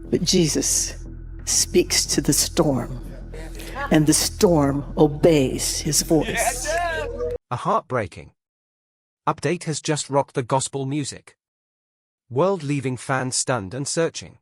But Jesus speaks to the storm, and the storm obeys his voice. A heartbreaking update has just rocked the gospel music world, leaving fans stunned and searching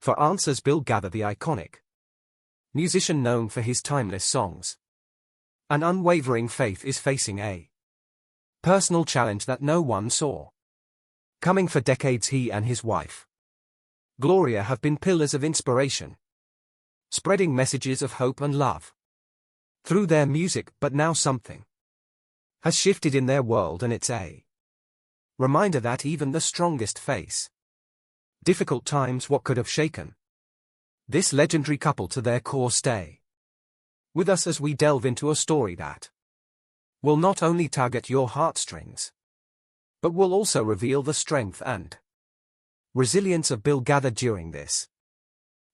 for answers. Bill Gaither, the iconic musician known for his timeless songs and unwavering faith, is facing a personal challenge that no one saw coming. For decades, he and his wife, Gloria, have been pillars of inspiration, spreading messages of hope and love through their music. But now something has shifted in their world, and it's a reminder that even the strongest face difficult times. What could have shaken this legendary couple to their core? Stay with us as we delve into a story that will not only tug at your heartstrings, but will also reveal the strength and resilience of Bill Gaither during this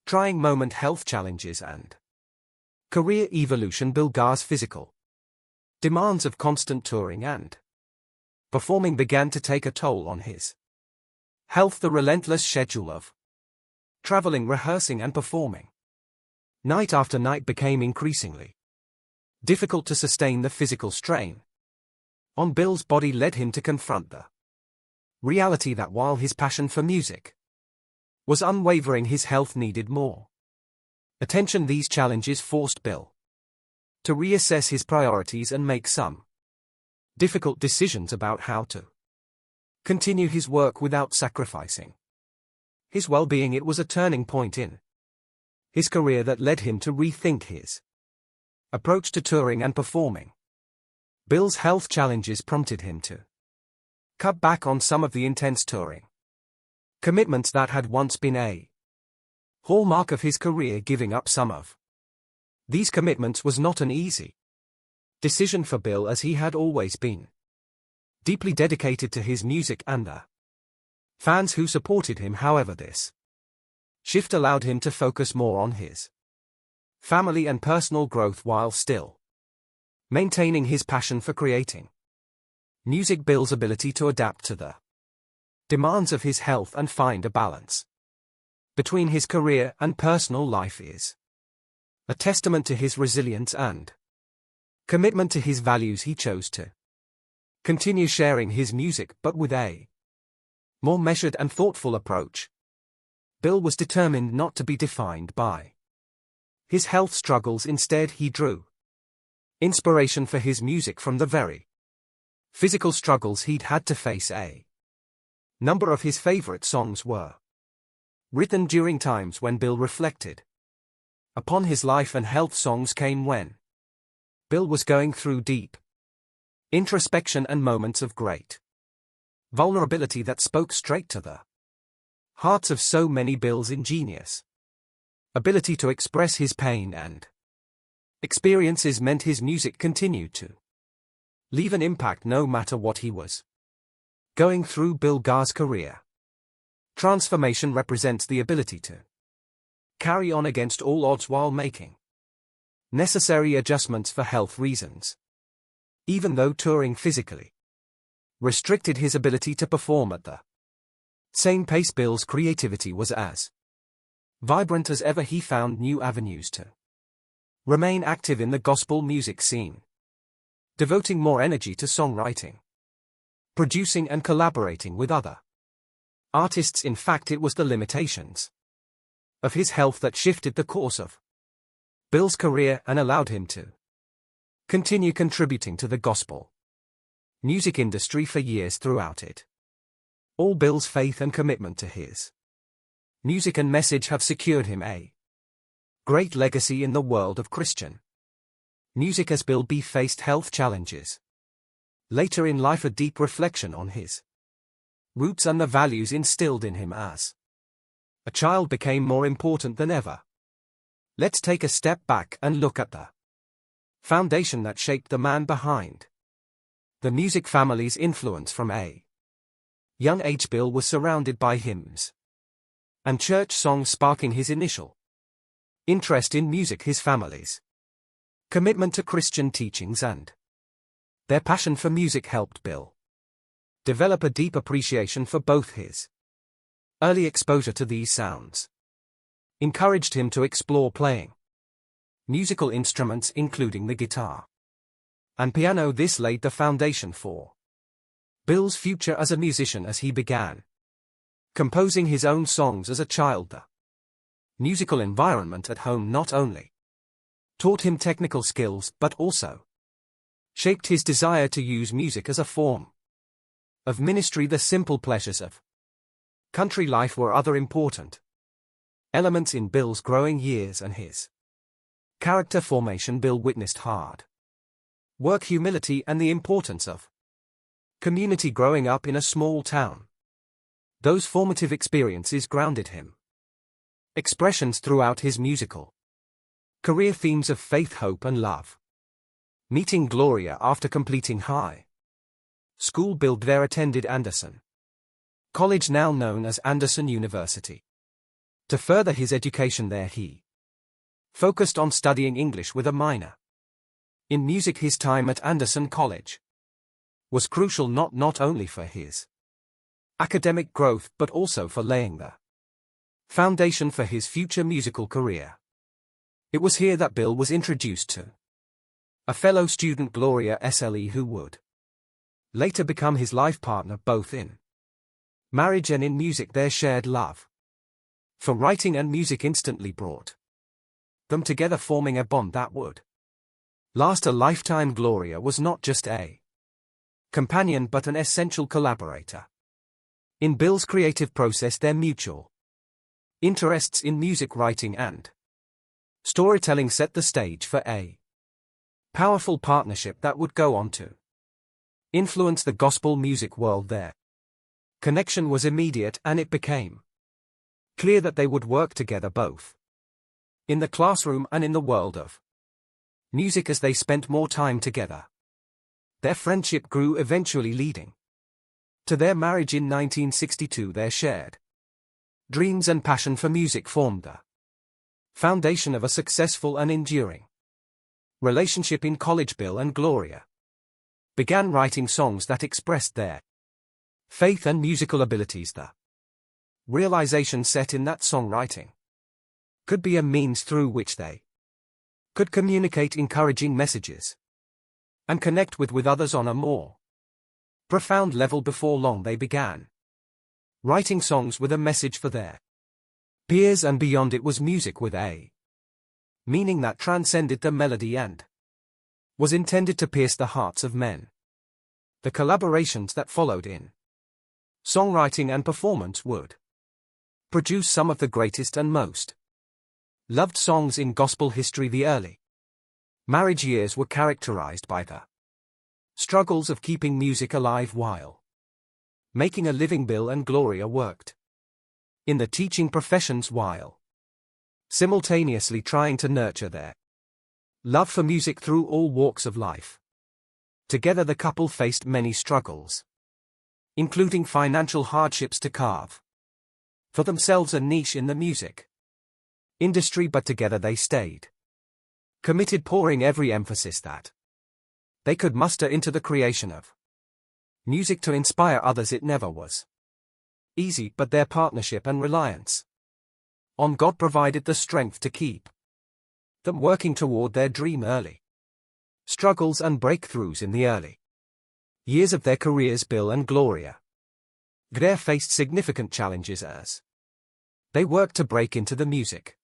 trying moment. Health challenges and career evolution. Bill Gaither's physical demands of constant touring and performing began to take a toll on his health. The relentless schedule of traveling, rehearsing, and performing night after night became increasingly difficult to sustain. The physical strain on Bill's body led him to confront the reality that while his passion for music was unwavering, his health needed more attention. These challenges forced Bill to reassess his priorities and make some difficult decisions about how to continue his work without sacrificing his well-being. It was a turning point in his career that led him to rethink his approach to touring and performing. Bill's health challenges prompted him to cut back on some of the intense touring commitments that had once been a hallmark of his career. Giving up some of these commitments was not an easy decision for Bill, as he had always been deeply dedicated to his music and the fans who supported him. However, this shift allowed him to focus more on his family and personal growth while still maintaining his passion for creating music. Bill's ability to adapt to the demands of his health and find a balance between his career and personal life is a testament to his resilience and commitment to his values. He chose to continue sharing his music, but with a more measured and thoughtful approach. Bill was determined not to be defined by his health struggles. Instead, he drew inspiration for his music from the very physical struggles he'd had to face. A number of his favorite songs were written during times when Bill reflected upon his life, and health songs came when Bill was going through deep introspection and moments of great vulnerability that spoke straight to the hearts of so many. Bill's ingenious ability to express his pain and experiences meant his music continued to leave an impact no matter what he was going through. Bill Gaither's career transformation represents the ability to carry on against all odds while making necessary adjustments for health reasons. Even though touring physically restricted his ability to perform at the same pace, Bill's creativity was as vibrant as ever. He found new avenues to remain active in the gospel music scene, devoting more energy to songwriting, producing, and collaborating with other artists. In fact, it was the limitations of his health that shifted the course of Bill's career and allowed him to continue contributing to the gospel music industry for years. Throughout it all, Bill's faith and commitment to his music and message have secured him a great legacy in the world of Christian music. As Bill B faced health challenges later in life, a deep reflection on his roots and the values instilled in him as a child became more important than ever. Let's take a step back and look at the foundation that shaped the man behind the music. Family's influence. From a young age, Bill was surrounded by hymns and church songs, sparking his initial interest in music. His family's commitment to Christian teachings and their passion for music helped Bill develop a deep appreciation for both. His early exposure to these sounds encouraged him to explore playing musical instruments including the guitar and piano. This laid the foundation for Bill's future as a musician as he began composing his own songs as a child. The musical environment at home not only taught him technical skills but also shaped his desire to use music as a form of ministry. The simple pleasures of country life were other important elements in Bill's growing years and his character formation. Bill witnessed hard work, humility, and the importance of community growing up in a small town. Those formative experiences grounded him expressions throughout his musical career, themes of faith, hope, and love. Meeting Gloria after completing high school, Bill there attended Anderson College, now known as Anderson University. To further his education there, he focused on studying English with a minor in music. His time at Anderson College was crucial not only for his academic growth but also for laying the foundation for his future musical career. It was here that Bill was introduced to a fellow student, Gloria SLE, who would later become his life partner both in marriage and in music. Their shared love for writing and music instantly brought them together, forming a bond that would last a lifetime. Gloria was not just a companion but an essential collaborator in Bill's creative process. Their mutual interests in music writing and storytelling set the stage for a powerful partnership that would go on to influence the gospel music world. Their connection was immediate, and it became clear that they would work together both in the classroom and in the world of music as they spent more time together. Their friendship grew, eventually leading to their marriage in 1962. Their shared dreams and passion for music formed the foundation of a successful and enduring relationship. In college, Bill and Gloria began writing songs that expressed their faith and musical abilities. The realization set in that songwriting could be a means through which they could communicate encouraging messages and connect with others on a more profound level. Before long, they began writing songs with a message for their peers and beyond. It was music with a meaning that transcended the melody and was intended to pierce the hearts of men. The collaborations that followed in songwriting and performance would produce some of the greatest and most loved songs in gospel history. The early marriage years were characterized by the struggles of keeping music alive while making a living. Bill and Gloria worked in the teaching professions while simultaneously trying to nurture their love for music through all walks of life. Together, the couple faced many struggles, including financial hardships, to carve for themselves a niche in the music industry, but together they stayed committed, pouring every emphasis that they could muster into the creation of music to inspire others. It never was easy, but their partnership and reliance on God provided the strength to keep them working toward their dream. Early struggles and breakthroughs in the early years of their careers. Bill and Gloria Gaither faced significant challenges as they worked to break into the music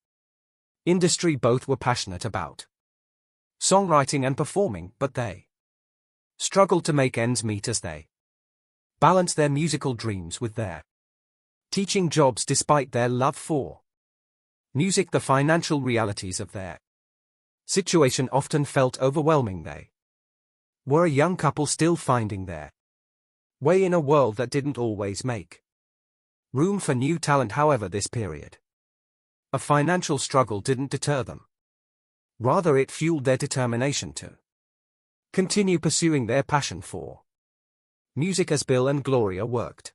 industry. Both were passionate about songwriting and performing, but they struggled to make ends meet as they balanced their musical dreams with their teaching jobs. Despite their love for music, the financial realities of their situation often felt overwhelming. They were a young couple still finding their way in a world that didn't always make room for new talent. However, this period of financial struggle didn't deter them. Rather, it fueled their determination to continue pursuing their passion for music as Bill and Gloria worked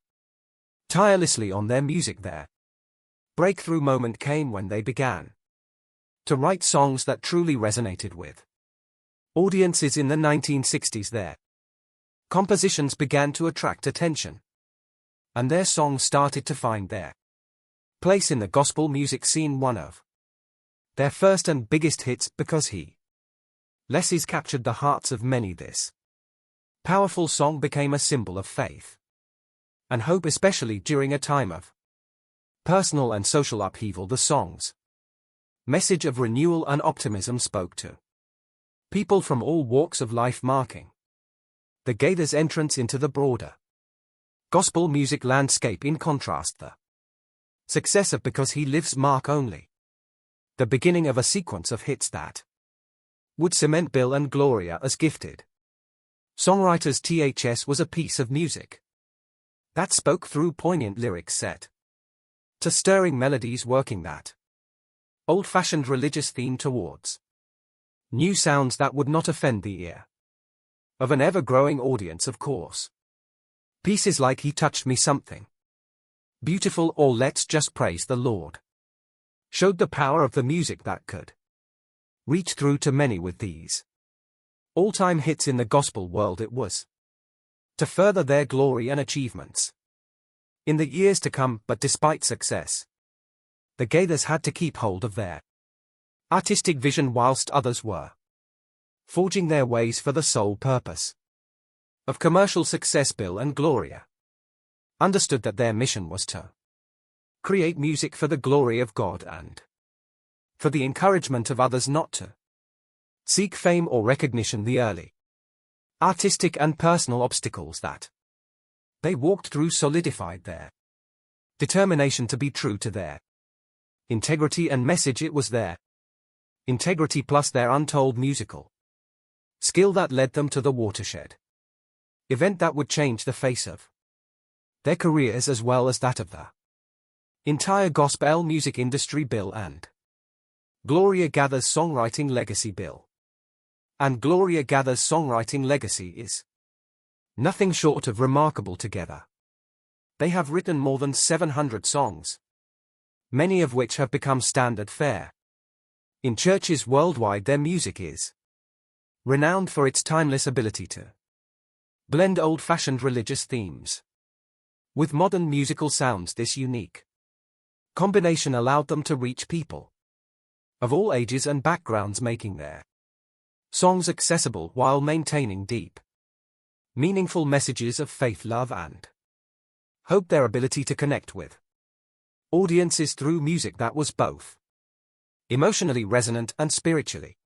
tirelessly on their music. Their breakthrough moment came when they began to write songs that truly resonated with audiences in the 1960s. Their compositions began to attract attention, and their songs started to find their place in the gospel music scene one of their first and biggest hits because he lessons captured the hearts of many. This powerful song became a symbol of faith and hope, especially during a time of personal and social upheaval. The song's message of renewal and optimism spoke to people from all walks of life, marking the Gaither's entrance into the broader gospel music landscape. In contrast, the success of Because He Lives mark only the beginning of a sequence of hits that would cement Bill and Gloria as gifted songwriters. THS was a piece of music that spoke through poignant lyrics set to stirring melodies, working that old-fashioned religious theme towards new sounds that would not offend the ear of an ever-growing audience. Of course, pieces like He Touched Me, Something Beautiful, or Let's Just Praise the Lord showed the power of the music that could reach through to many. With these all-time hits in the gospel world, it was to further their glory and achievements in the years to come. But despite success, the Gaithers had to keep hold of their artistic vision whilst others were forging their ways for the sole purpose of commercial success. Bill and Gloria understood that their mission was to create music for the glory of God and for the encouragement of others, not to seek fame or recognition. The early artistic and personal obstacles that they walked through solidified their determination to be true to their integrity and message. It was their integrity plus their untold musical skill that led them to the watershed event that would change the face of their careers as well as that of the entire gospel music industry. Bill and Gloria Gaither's songwriting legacy. Bill and Gloria Gaither's songwriting legacy is nothing short of remarkable. Together, they have written more than 700 songs, many of which have become standard fare in churches worldwide. Their music is renowned for its timeless ability to blend old-fashioned religious themes with modern musical sounds. This unique combination allowed them to reach people of all ages and backgrounds, making their songs accessible while maintaining deep, meaningful messages of faith, love, and hope. Their ability to connect with audiences through music that was both emotionally resonant and spiritually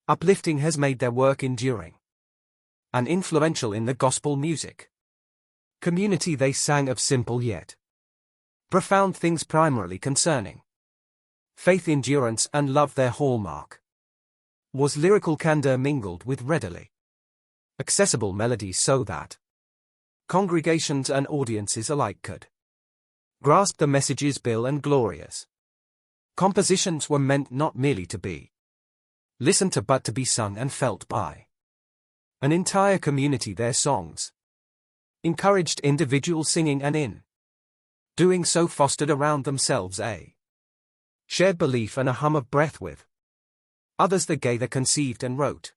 uplifting has made their work enduring and influential in the gospel music community. They sang of simple yet profound things, primarily concerning faith, endurance, and love. Their hallmark was lyrical candor mingled with readily accessible melodies so that congregations and audiences alike could grasp the messages. Bill and Gloria's compositions were meant not merely to be listened to but to be sung and felt by an entire community. Their songs encouraged individual singing and in doing so fostered around themselves a shared belief and a hum of breath with others. The Gaither conceived and wrote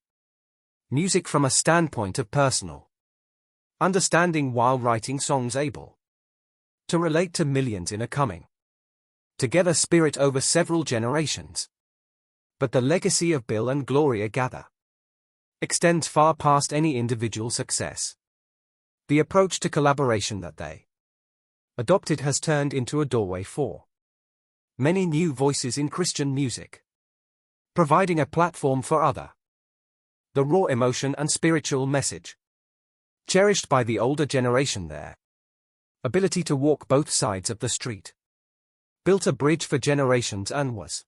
music from a standpoint of personal understanding while writing songs able to relate to millions in a coming together spirit over several generations. But the legacy of Bill and Gloria Gaither extends far past any individual success. The approach to collaboration that they adopted has turned into a doorway for many new voices in Christian music, providing a platform for the raw emotion and spiritual message cherished by the older generation. Their ability to walk both sides of the street built a bridge for generations and was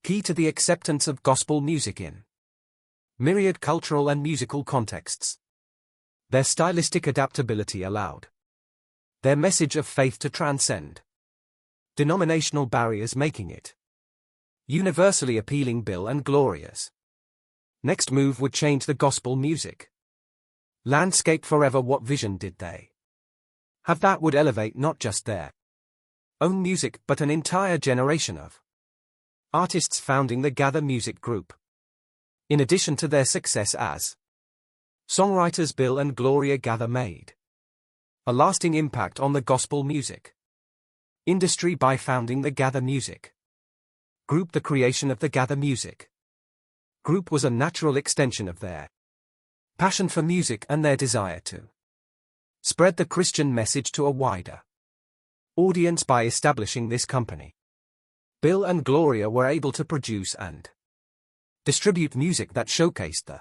key to the acceptance of gospel music in myriad cultural and musical contexts. Their stylistic adaptability allowed their message of faith to transcend denominational barriers, making it universally appealing. Bill and Gloria's next move would change the gospel music landscape forever. What vision did they have that would elevate not just their own music but an entire generation of artists, founding the Gaither Music Group? In addition to their success as songwriters, Bill and Gloria Gaither made a lasting impact on the gospel music Industry by founding the Gaither Music Group. The creation of the Gaither Music Group was a natural extension of their passion for music and their desire to spread the Christian message to a wider audience by establishing this company. Bill and Gloria were able to produce and distribute music that showcased the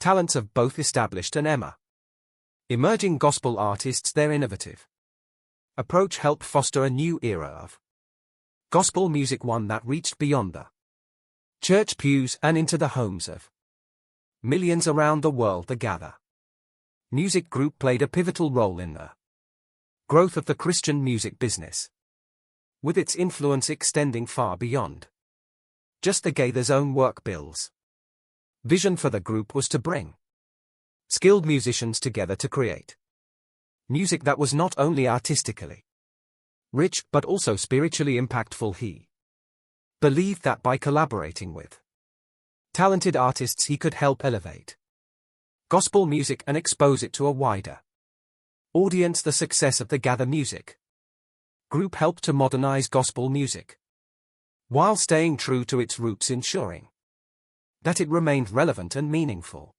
talents of both established and emerging gospel artists. Their innovative approach helped foster a new era of gospel music, one that reached beyond the church pews and into the homes of millions around the world. The Gaither Music Group played a pivotal role in the growth of the Christian music business, with its influence extending far beyond just the Gaither's own work. Bill's vision for the group was to bring skilled musicians together to create music that was not only artistically rich but also spiritually impactful. He believed that by collaborating with talented artists he could help elevate gospel music and expose it to a wider audience. The success of the Gaither Music Group helped to modernize gospel music while staying true to its roots, ensuring that it remained relevant and meaningful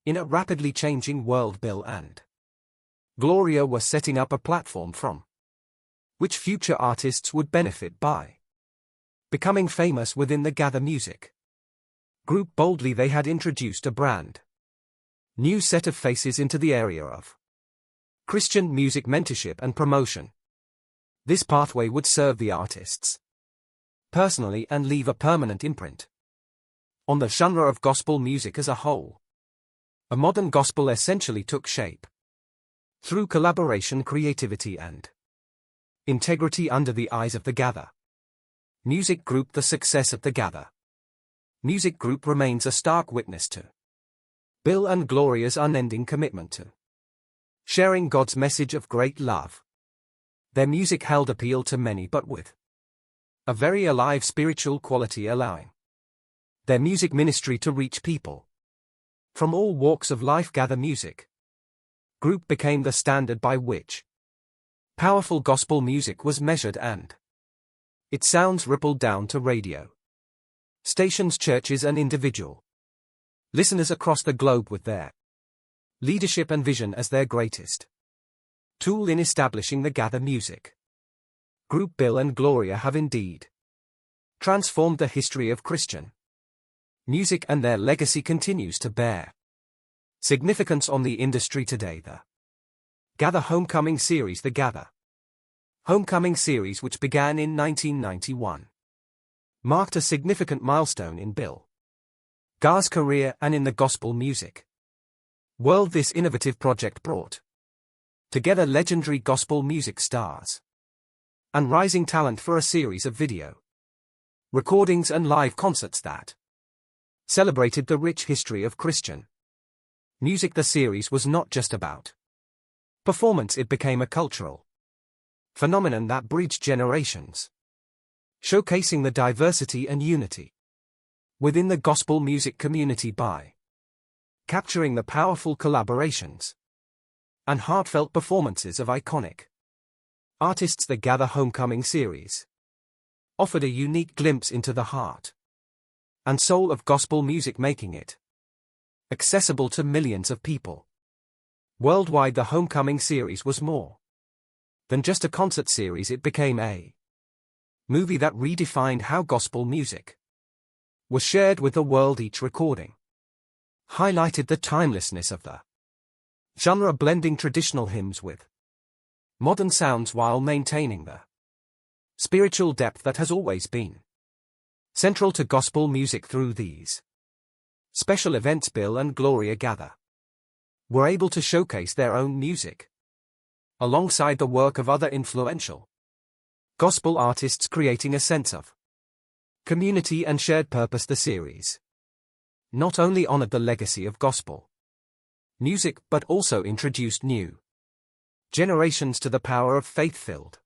in a rapidly changing world. Bill and Gloria were setting up a platform from which future artists would benefit by becoming famous within the Gaither Music Group. Boldly they had introduced a brand new set of faces into the area of Christian music mentorship and promotion. This pathway would serve the artists personally and leave a permanent imprint on the genre of gospel music as a whole. A modern gospel essentially took shape through collaboration, creativity and integrity under the eyes of the Gaither Music Group. The success of the Gaither Music Group remains a stark witness to Bill and Gloria's unending commitment to sharing God's message of great love. Their music held appeal to many, but with a very alive spiritual quality, allowing their music ministry to reach people from all walks of life. Gaither Music Group became the standard by which powerful gospel music was measured, and its sounds rippled down to radio stations, churches and individual listeners across the globe, with their leadership and vision as their greatest tool in establishing the Gaither Music Group. Bill and Gloria have indeed transformed the history of Christian music, and their legacy continues to bear significance on the industry today. The Gaither Homecoming Series The Gaither Homecoming Series, which began in 1991, marked a significant milestone in Bill Gaither's career and in the gospel music world. This innovative project brought together legendary gospel music stars and rising talent for a series of video recordings and live concerts that celebrated the rich history of Christian music. The series was not just about performance, it became a cultural phenomenon that bridged generations, showcasing the diversity and unity within the gospel music community by capturing the powerful collaborations and heartfelt performances of iconic artists. The Gaither Homecoming Series offered a unique glimpse into the heart and soul of gospel music, making it accessible to millions of people worldwide. The Homecoming Series was more than just a concert series, it became a movie that redefined how gospel music was shared with the world. Each recording highlighted the timelessness of the genre, blending traditional hymns with modern sounds while maintaining the spiritual depth that has always been central to gospel music. Through these special events, Bill and Gloria Gaither were able to showcase their own music alongside the work of other influential gospel artists, creating a sense of community and shared purpose. The series not only honored the legacy of gospel music but also introduced new generations to the power of faith-filled